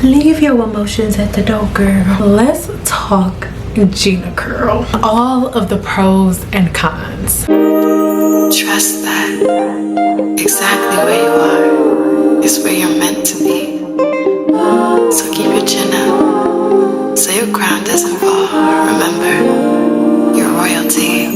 Leave your emotions at the door, girl. Let's talk Gina Curl. All of the pros and cons. Trust that exactly where you are is where you're meant to be. So keep your chin up so your crown doesn't fall. Remember, you're royalty.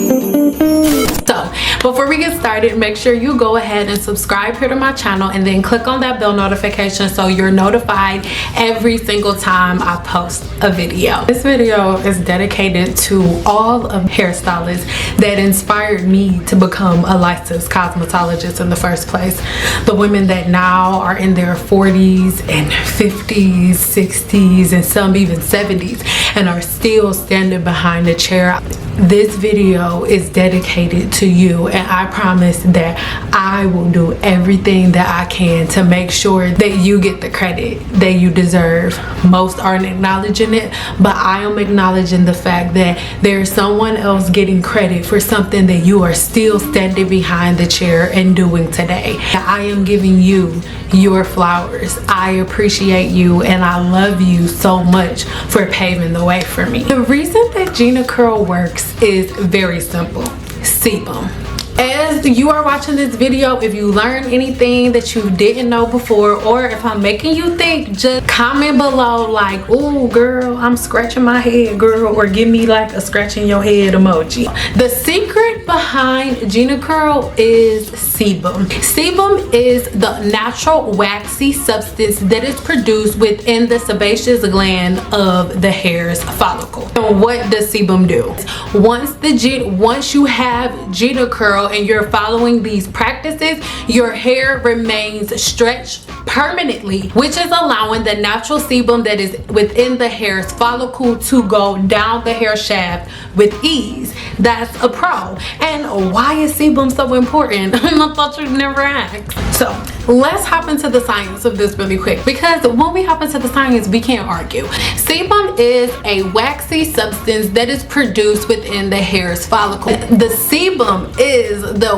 So before we get started, make sure you go ahead and subscribe here to my channel and then click on that bell notification so you're notified every single time I post a video. This video is dedicated to all of hairstylists that inspired me to become a licensed cosmetologist in the first place. The women that now are in their 40s and 50s, 60s, and some even 70s and are still standing behind the chair. This video is dedicated to you, and I promise that I will do everything that I can to make sure that you get the credit that you deserve. Most aren't acknowledging it, but I am acknowledging the fact that there's someone else getting credit for something that you are still standing behind the chair and doing today. I am giving you your flowers. I appreciate you and I love you so much for paving the way for me. The reason that Gina Curl works is very simple. Sebum. As you are watching this video, if you learned anything that you didn't know before, or if I'm making you think, just comment below like, oh girl, I'm scratching my head, girl, or give me like a scratching your head emoji. The secret behind Gina Curl is sebum. Sebum is the natural waxy substance that is produced within the sebaceous gland of the hair's follicle. And what does sebum do? Once you have Gina Curl and you're following these practices, your hair remains stretched permanently, which is allowing the natural sebum that is within the hair's follicle to go down the hair shaft with ease. That's a pro. And why is sebum so important? I thought you'd never ask. So let's hop into the science of this really quick, because when we hop into the science, we can't argue. Sebum is a waxy substance that is produced within the hair's follicle. The sebum is the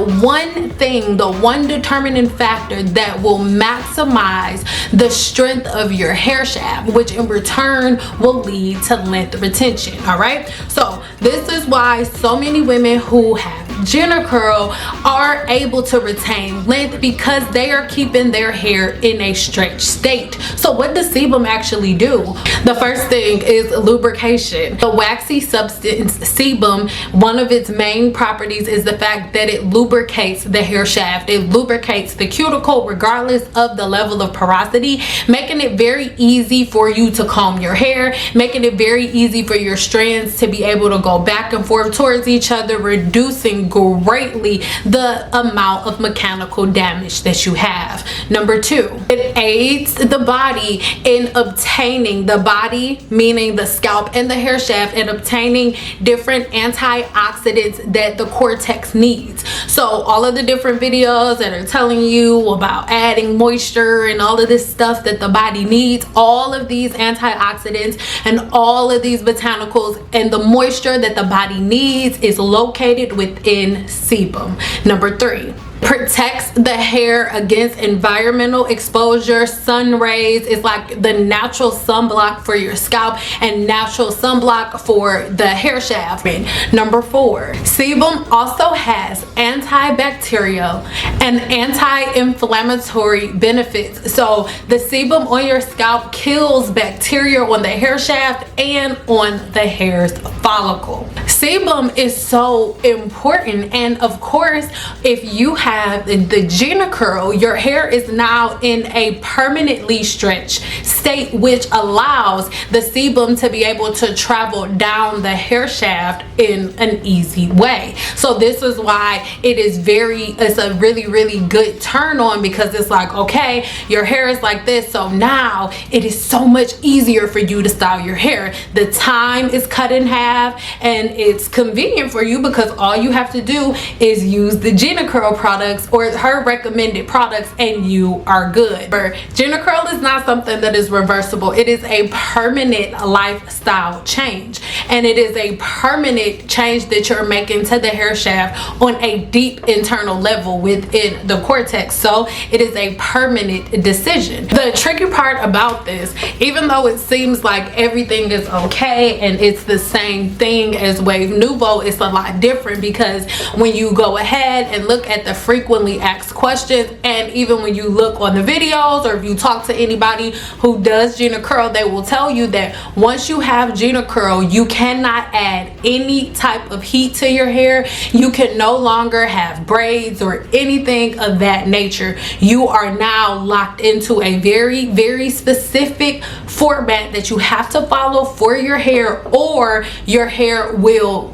one determining factor that will maximize the strength of your hair shaft, which in return will lead to length retention. All right, so this is why so many women who have Gina Curl are able to retain length, because they are keeping their hair in a stretched state. So what does sebum actually do? The first thing is lubrication. The waxy substance sebum, one of its main properties is the fact that it lubricates the hair shaft. It lubricates the cuticle regardless of the level of porosity, making it very easy for you to comb your hair, making it very easy for your strands to be able to go back and forth towards each other, reducing greatly the amount of mechanical damage that you have. Number two, it aids the body in obtaining, the body meaning the scalp and the hair shaft, and obtaining different antioxidants that the cortex needs. So all of the different videos that are telling you about adding moisture and all of this stuff that the body needs, all of these antioxidants and all of these botanicals and the moisture that the body needs is located within sebum. Number three, protects the hair against environmental exposure. Sun rays is like the natural sunblock for your scalp and natural sunblock for the hair shaft. Number four, sebum also has antibacterial and anti-inflammatory benefits. So the sebum on your scalp kills bacteria on the hair shaft and on the hair's follicle. Sebum is so important, and of course, if you have the Gina Curl, your hair is now in a permanently stretched state, which allows the sebum to be able to travel down the hair shaft in an easy way. So this is why it's a really good turn on, because it's like, okay, your hair is like this, so now it is so much easier for you to style your hair. The time is cut in half and it's convenient for you because all you have to do is use the Gina Curl products or her recommended products and you are good. But Gina Curl is not something that is reversible. It is a permanent lifestyle change, and it is a permanent change that you're making to the hair shaft on a deep internal level within the cortex. So it is a permanent decision. The tricky part about this, even though it seems like everything is okay and it's the same thing as Wave Nouveau, it's a lot different, because when you go ahead and look at the frequently asked questions, and even when you look on the videos or if you talk to anybody who does Gina Curl, they will tell you that once you have Gina Curl, you cannot add any type of heat to your hair. You can no longer have braids or anything of that nature. You are now locked into a very, very specific format that you have to follow for your hair, or your hair will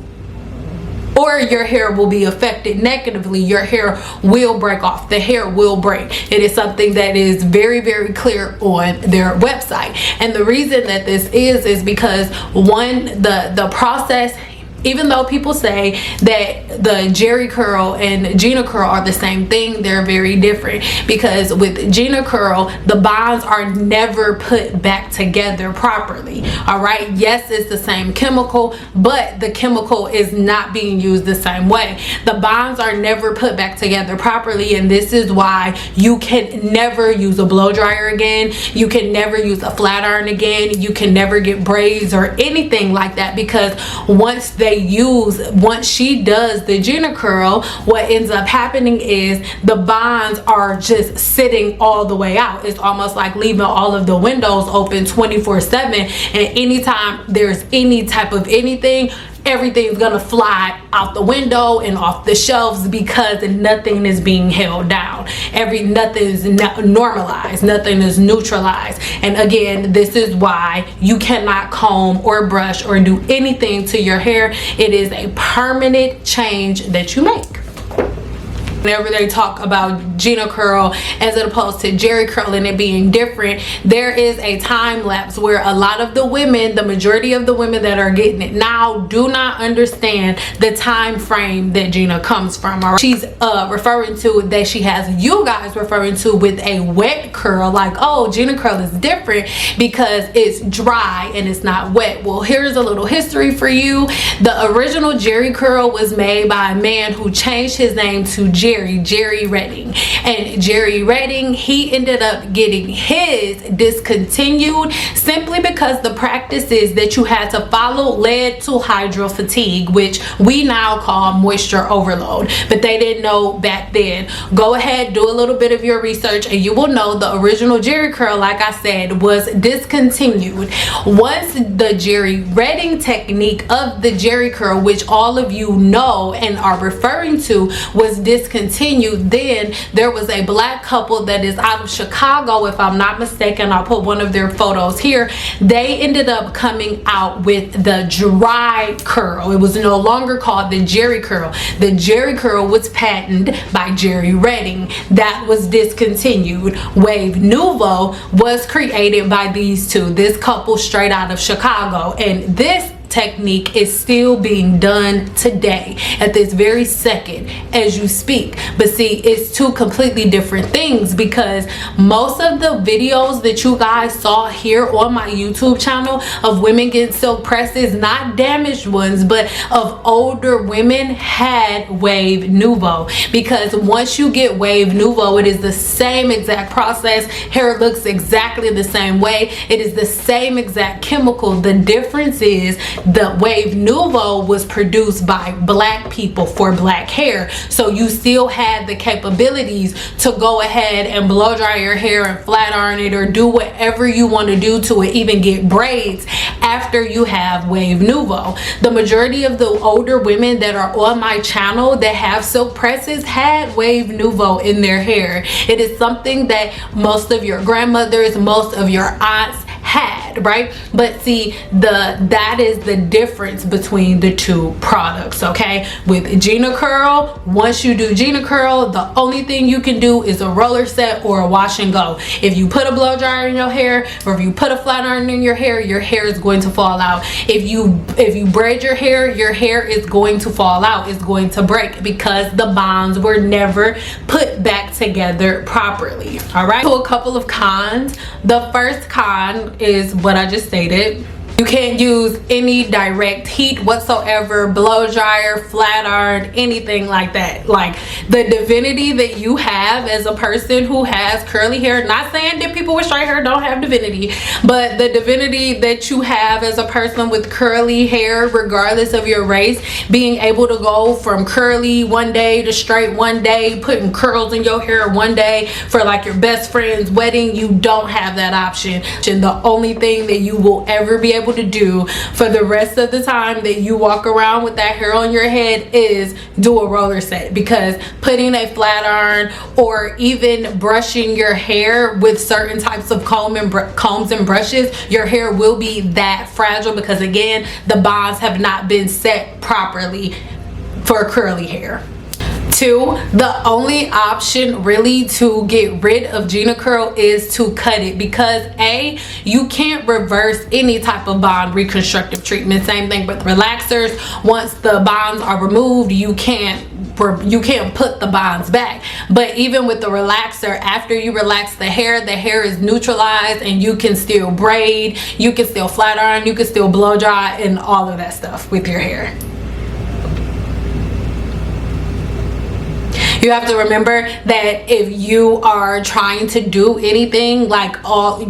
be affected negatively. Your hair will break off. The hair will break. It is something that is very, very clear on their website. And the reason that this is because, one, the process, even though people say that the Jerry Curl and Gina Curl are the same thing, they're very different, because with Gina Curl, the bonds are never put back together properly. All right, yes, it's the same chemical, but the chemical is not being used the same way. The bonds are never put back together properly, and this is why you can never use a blow dryer again. You can never use a flat iron again. You can never get braids or anything like that, because once she does the Gina Curl, what ends up happening is the bonds are just sitting all the way out. It's almost like leaving all of the windows open 24/7, and anytime there's any type of anything, everything's gonna fly out the window and off the shelves, because nothing is being held down. Nothing is normalized, nothing is neutralized. And again, this is why you cannot comb or brush or do anything to your hair. It is a permanent change that you make. Whenever they talk about Gina Curl as opposed to Jerry Curl and it being different, there is a time lapse where a lot of the women, the majority of the women that are getting it now, do not understand the time frame that Gina comes from. All right? She's referring to that she has you guys referring to with a wet curl, like, oh, Gina Curl is different because it's dry and it's not wet. Well, here's a little history for you. The original Jerry Curl was made by a man who changed his name to Jerry Redding, and Jerry Redding, he ended up getting his discontinued simply because the practices that you had to follow led to hydro fatigue, which we now call moisture overload, but they didn't know back then. Go ahead, do a little bit of your research, and you will know the original Jerry Curl, like I said, was discontinued. Once the Jerry Redding technique of the Jerry Curl, which all of you know and are referring to, was discontinued, then there was a black couple that is out of Chicago, if I'm not mistaken. I'll put one of their photos here. They ended up coming out with the dry curl. It was no longer called the Jerry Curl. The Jerry Curl was patented by Jerry Redding. That was discontinued. Wave Nouveau was created by these two, this couple straight out of Chicago, and this technique is still being done today at this very second as you speak. But see, it's two completely different things, because most of the videos that you guys saw here on my YouTube channel of women getting silk presses, not damaged ones, but of older women, had Wave Nouveau. Because once you get Wave Nouveau, it is the same exact process. Hair looks exactly the same way. It is the same exact chemical. The difference is the Wave Nouveau was produced by black people for black hair, so you still had the capabilities to go ahead and blow dry your hair and flat iron it or do whatever you want to do to it, even get braids after you have Wave Nouveau. The majority of the older women that are on my channel that have silk presses had Wave Nouveau in their hair. It is something that most of your grandmothers, most of your aunts had. bad, right? But see, that is the difference between the two products, okay? With Gina Curl, once you do Gina Curl, the only thing you can do is a roller set or a wash and go. If you put a blow dryer in your hair, or if you put a flat iron in your hair is going to fall out. If you braid your hair is going to fall out. It's going to break because the bonds were never put back together properly. All right, so a couple of cons. The first con is what I just stated. You can't use any direct heat whatsoever, blow dryer, flat iron, anything like that. Like the divinity that you have as a person who has curly hair, not saying that people with straight hair don't have divinity, but the divinity that you have as a person with curly hair, regardless of your race, being able to go from curly one day to straight one day, putting curls in your hair one day for like your best friend's wedding, you don't have that option. And the only thing that you will ever be able to do for the rest of the time that you walk around with that hair on your head is do a roller set, because putting a flat iron or even brushing your hair with certain types of combs and brushes, your hair will be that fragile, because again, the bonds have not been set properly for curly hair. Two, the only option really to get rid of Gina Curl is to cut it, because A, you can't reverse any type of bond reconstructive treatment. Same thing with relaxers. Once the bonds are removed, you can't put the bonds back. But even with the relaxer, after you relax the hair is neutralized, and you can still braid, you can still flat iron, you can still blow dry, and all of that stuff with your hair. You have to remember that if you are trying to do anything,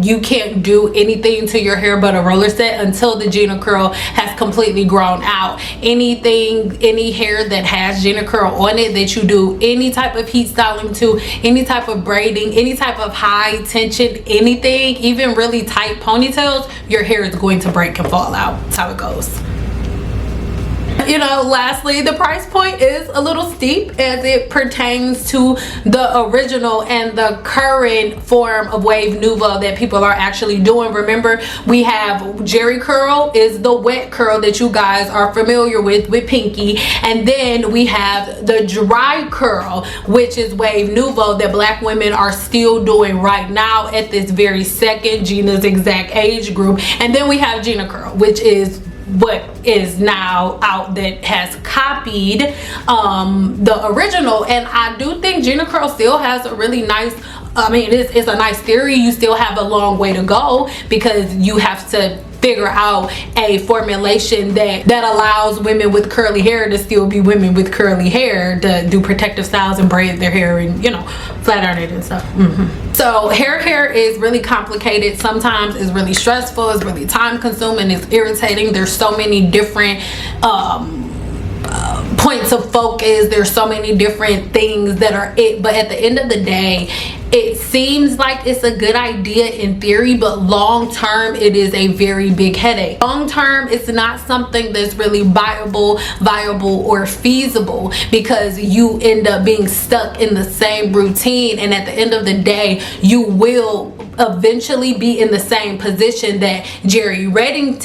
you can't do anything to your hair but a roller set until the Gina Curl has completely grown out. Any hair that has Gina Curl on it that you do any type of heat styling to, any type of braiding, any type of high tension, anything, even really tight ponytails, your hair is going to break and fall out. That's how it goes. You know, lastly, the price point is a little steep as it pertains to the original and the current form of wave nouveau that people are actually doing. Remember, we have Jerry Curl is the wet curl that you guys are familiar with Pinky, and then we have the dry curl, which is wave nouveau that black women are still doing right now at this very second, Gina's exact age group. And then we have Gina Curl, which is what is now out that has copied the original. And I do think Gina Curl still has a really nice, it's a nice theory. You still have a long way to go, because you have to figure out a formulation that allows women with curly hair to still be women with curly hair, to do protective styles and braid their hair and, you know, flat iron it and stuff. So hair is really complicated. Sometimes it's really stressful, it's really time consuming, it's irritating. There's so many different points of focus, there's so many different things that are it, but at the end of the day, it seems like it's a good idea in theory, but long term it is a very big headache. Long term, it's not something that's really viable or feasible, because you end up being stuck in the same routine, and at the end of the day you will eventually be in the same position that Jerry Redding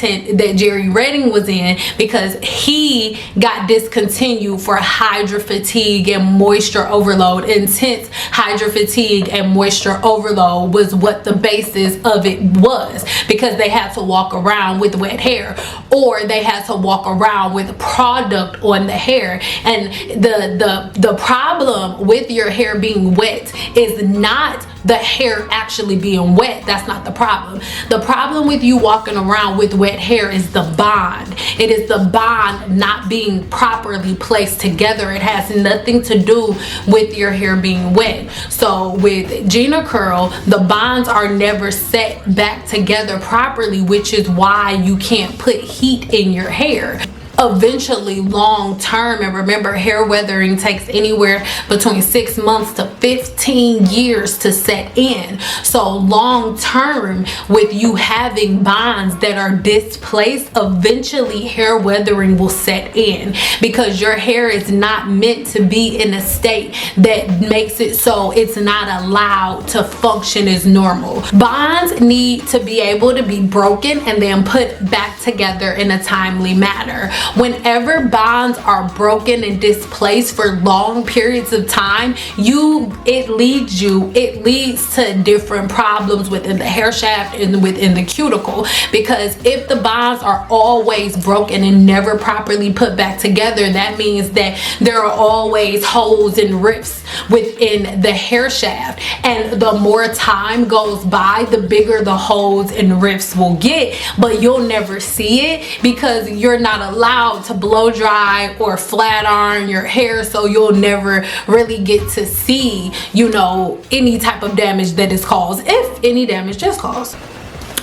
was in, because he got discontinued for hydro fatigue and moisture overload. Intense hydro fatigue and moisture overload was what the basis of it was, because they had to walk around with wet hair, or they had to walk around with product on the hair. And the problem with your hair being wet is not the hair actually being wet. That's not the problem. The problem with you walking around with wet hair is the bond. It is the bond not being properly placed together. It has nothing to do with your hair being wet. So with Gina Curl, the bonds are never set back together properly, which is why you can't put heat in your hair. eventually long term, and remember, hair weathering takes anywhere between 6 months to 15 years to set in. So long term, with you having bonds that are displaced, eventually hair weathering will set in, because your hair is not meant to be in a state that makes it so it's not allowed to function as normal. Bonds need to be able to be broken and then put back together in a timely manner. Whenever bonds are broken and displaced for long periods of time, it leads to different problems within the hair shaft and within the cuticle, because if the bonds are always broken and never properly put back together, that means that there are always holes and rifts within the hair shaft, and the more time goes by, the bigger the holes and rifts will get, but you'll never see it because you're not allowed to blow dry or flat iron your hair, so you'll never really get to see, you know, any type of damage that is caused, if any damage is caused.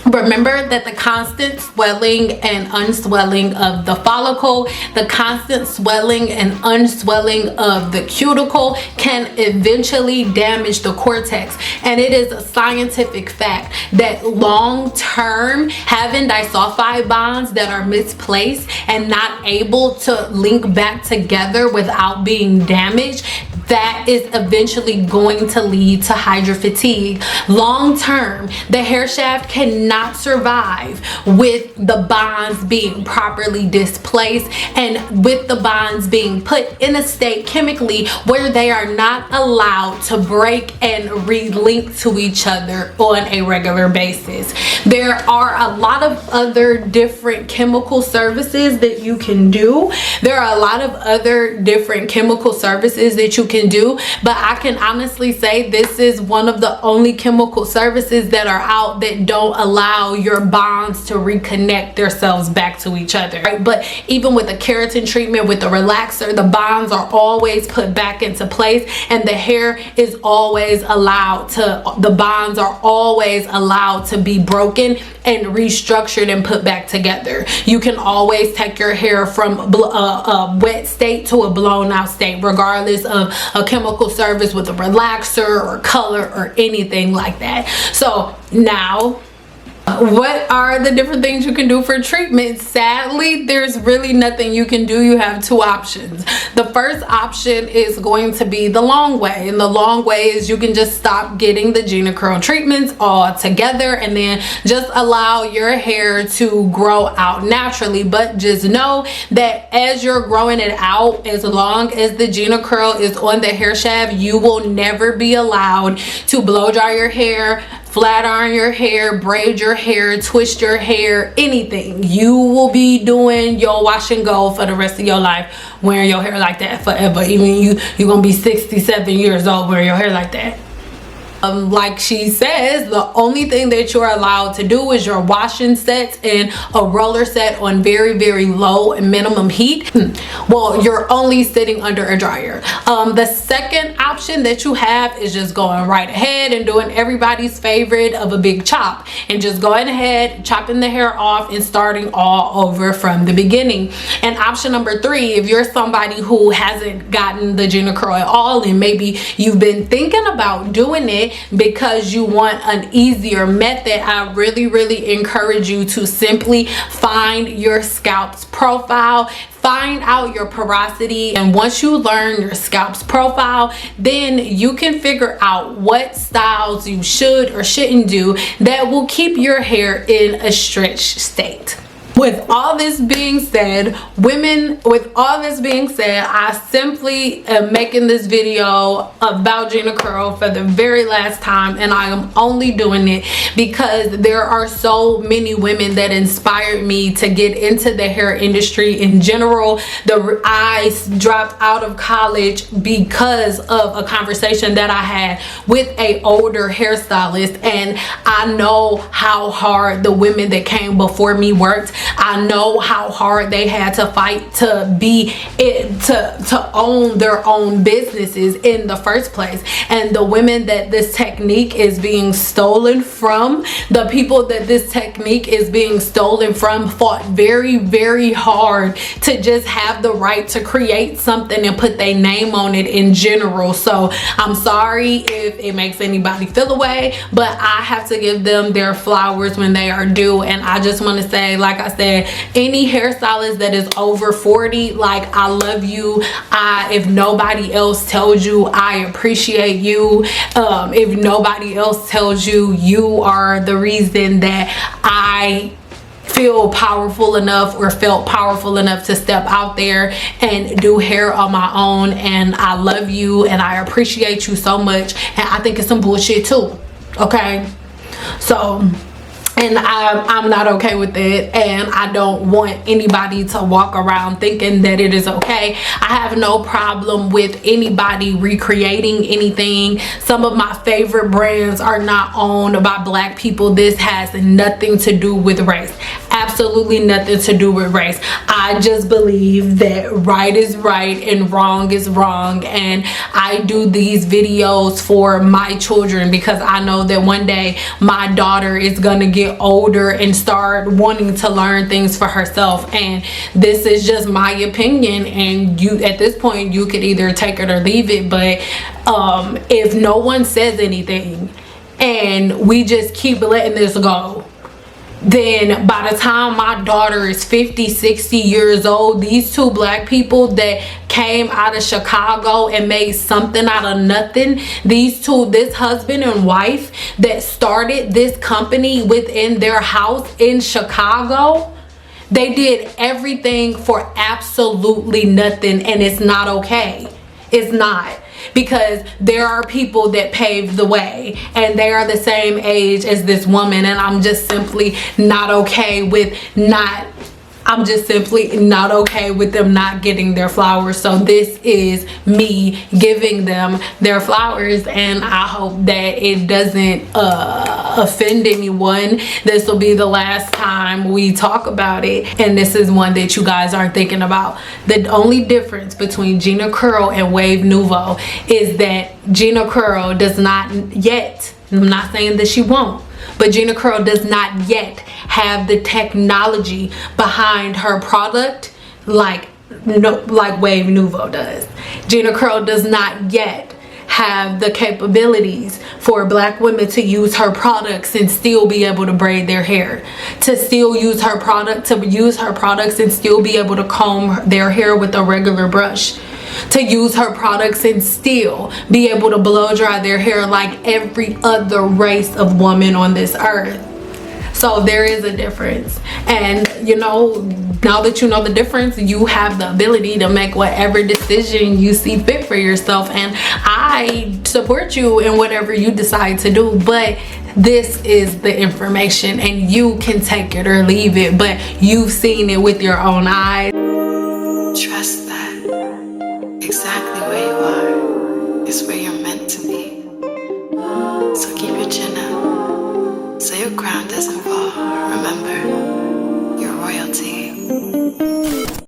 Remember that the constant swelling and unswelling of the follicle, the constant swelling and unswelling of the cuticle can eventually damage the cortex. And it is a scientific fact that long-term having disulfide bonds that are misplaced and not able to link back together without being damaged, that is eventually going to lead to hydrofatigue. Long term, the hair shaft cannot survive with the bonds being properly displaced and with the bonds being put in a state chemically where they are not allowed to break and relink to each other on a regular basis. There are a lot of other different chemical services that you can do. There are a lot of other different chemical services that you can do, but I can honestly say this is one of the only chemical services that are out that don't allow your bonds to reconnect themselves back to each other, right? But even with a keratin treatment, with the relaxer, the bonds are always put back into place, and the hair is always allowed to, the bonds are always allowed to be broken and restructured and put back together. You can always take your hair from a wet state to a blown out state, regardless of a chemical service with a relaxer or color or anything like that. So now, what are the different things you can do for treatment? Sadly, there's really nothing you can do. You have two options. The first option is going to be the long way, and the long way is you can just stop getting the Gina Curl treatments altogether and then just allow your hair to grow out naturally. But just know that as you're growing it out, as long as the Gina Curl is on the hair shaft, you will never be allowed to blow dry your hair, flat iron your hair, braid your hair, twist your hair, anything. You will be doing your wash and go for the rest of your life, wearing your hair like that forever. Even you're gonna be 67 years old wearing your hair like that. Like she says, the only thing that you're allowed to do is your washing sets and a roller set on very, very low and minimum heat. Well, you're only sitting under a dryer. The second option that you have is just going right ahead and doing everybody's favorite of a big chop, and just going ahead, chopping the hair off and starting all over from the beginning. And option number three, if you're somebody who hasn't gotten the Gina Curl at all, and maybe you've been thinking about doing it because you want an easier method, I really encourage you to simply find your scalp's profile, find out your porosity, and once you learn your scalp's profile, then you can figure out what styles you should or shouldn't do that will keep your hair in a stretched state. With all this being said, I simply am making this video about Gina Curl for the very last time, and I am only doing it because there are so many women that inspired me to get into the hair industry in general. I dropped out of college because of a conversation that I had with an older hairstylist, and I know how hard the women that came before me worked. I know how hard they had to fight to be it, to own their own businesses in the first place. And the women that this technique is being stolen from, the people that this technique is being stolen from, fought very, very hard to just have the right to create something and put their name on it in general. So I'm sorry if it makes anybody feel away, but I have to give them their flowers when they are due. And I just want to say, like I said, any hairstylist that is over 40, like, I love you. If nobody else tells you, I appreciate you. If nobody else tells you, you are the reason that I feel powerful enough or felt powerful enough to step out there and do hair on my own. And I love you and I appreciate you so much. And I think it's some bullshit too, okay? So, and I'm not okay with it, and I don't want anybody to walk around thinking that it is okay. I have no problem with anybody recreating anything. Some of my favorite brands are not owned by Black people. This has nothing to do with race. Absolutely nothing to do with race. I just believe that right is right and wrong is wrong, and I do these videos for my children because I know that one day my daughter is gonna get older and start wanting to learn things for herself. And this is just my opinion, and you, at this point, you could either take it or leave it. But if no one says anything and we just keep letting this go, then by the time my daughter is 50, 60 years old, these two Black people that came out of Chicago and made something out of nothing, this husband and wife that started this company within their house in Chicago, they did everything for absolutely nothing. And it's not okay. It's not. Because there are people that paved the way and they are the same age as this woman, and I'm just simply not okay with them not getting their flowers. So this is me giving them their flowers, and I hope that it doesn't offend anyone. This will be the last time we talk about it, and this is one that you guys aren't thinking about. The only difference between Gina Curl and Wave Nouveau is that Gina Curl does not yet, I'm not saying that she won't, but Gina Curl does not yet have the technology behind her product like Wave Nouveau does. Gina Curl does not yet have the capabilities for Black women to use her products and still be able to braid their hair, to still use her products and still be able to comb their hair with a regular brush, to use her products and still be able to blow dry their hair like every other race of woman on this earth. So there is a difference, and you know, now that you know the difference, you have the ability to make whatever decision you see fit for yourself, and I support you in whatever you decide to do. But this is the information, and you can take it or leave it, but you've seen it with your own eyes. Trust that exactly where you are is where you're meant to be. So keep your chin up so your crown doesn't fall. Remember, you're royalty.